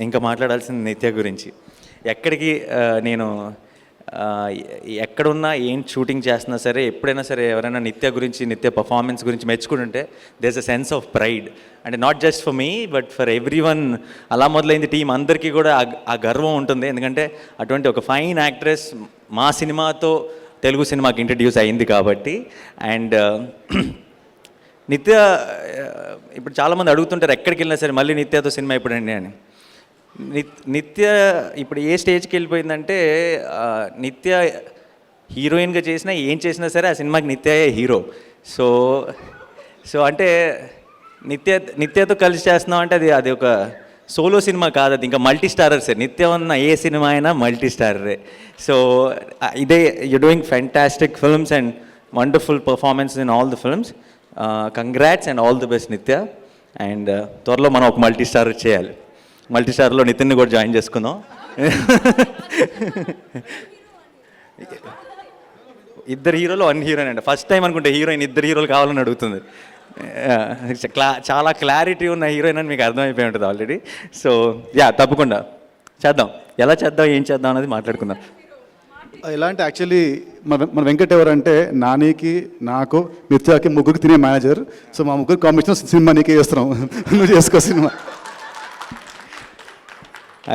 ఇంకా మాట్లాడాల్సింది నిత్య గురించి. ఎక్కడికి నేను ఎక్కడున్నా ఏం షూటింగ్ చేస్తున్నా సరే, ఎప్పుడైనా సరే ఎవరైనా నిత్య గురించి, నిత్య పర్ఫార్మెన్స్ గురించి మెచ్చుకుంటుంటే there's a sense of pride. అంటే not just for me but for everyone. అలా మొదలైంది టీం అందరికీ కూడా ఆ గర్వం ఉంటుంది. ఎందుకంటే అటువంటి ఒక ఫైన్ యాక్ట్రెస్ మా సినిమాతో తెలుగు సినిమాకి ఇంట్రడ్యూస్ అయింది కాబట్టి. అండ్ నిత్య ఇప్పుడు చాలామంది అడుగుతుంటారు ఎక్కడికి వెళ్ళినా సరే మళ్ళీ నిత్యతో సినిమా ఎప్పుడండి అని. నిత్య ఇప్పుడు ఏ స్టేజ్కి వెళ్ళిపోయిందంటే నిత్య హీరోయిన్గా చేసినా ఏం చేసినా సరే ఆ సినిమాకి నిత్యయే హీరో. సో అంటే నిత్యతో కలిసి చేస్తున్నాం అంటే అది ఒక సోలో సినిమా కాదు, అది ఇంకా మల్టీ స్టారర్సే. నిత్య ఉన్న ఏ సినిమా అయినా మల్టీ స్టారరే. సో ఇదే you doing fantastic films and wonderful performance in all the films. Congrats and all the best నిత్య. అండ్ త్వరలో మనం ఒక మల్టీ స్టార్ చేయాలి. మల్టీ స్టార్లో నితిన్ని కూడా జాయిన్ చేసుకుందాం. ఇద్దరు హీరోలు 1 హీరోయిన్ అండి. ఫస్ట్ టైం అనుకుంటే హీరోయిన్ 2 హీరోలు కావాలని అడుగుతుంది. చాలా క్లారిటీ ఉన్న హీరోయిన్ అని మీకు అర్థమైపోయి ఉంటుంది ఆల్రెడీ. సో తప్పకుండా చేద్దాం. ఎలా చేద్దాం, ఏం చేద్దాం అనేది మాట్లాడుకుందాం. ఇలాంటి యాక్చువల్లీ మన వెంకట్ ఎవరంటే నానికి, నాకు, నిత్యాకి ముగ్గురికి తినే మేనేజర్. సో మా ముగ్గురు కాంబినేషన్ సినిమా నీకే చేస్తున్నాం, నువ్వు చేసుకో సినిమా.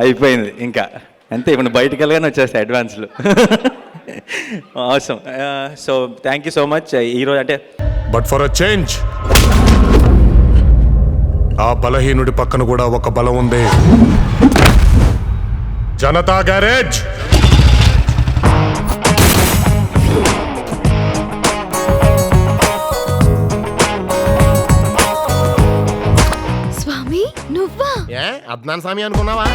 అయిపోయింది ఇంకా అంతే. ఇప్పుడు బయటికి వెళ్ళగానే వచ్చేస్తాయి అడ్వాన్స్లు. అవసరం. So thank you so much. ఈరోజు అంటే బట్ ఫర్ అ చేంజ్ ఆ బలహీనుడి పక్కన కూడా ఒక బలం ఉంది. జనతా గ్యారేజ్. స్వామి నువ్వా? అద్నాన్ స్వామి అనుకున్నావా?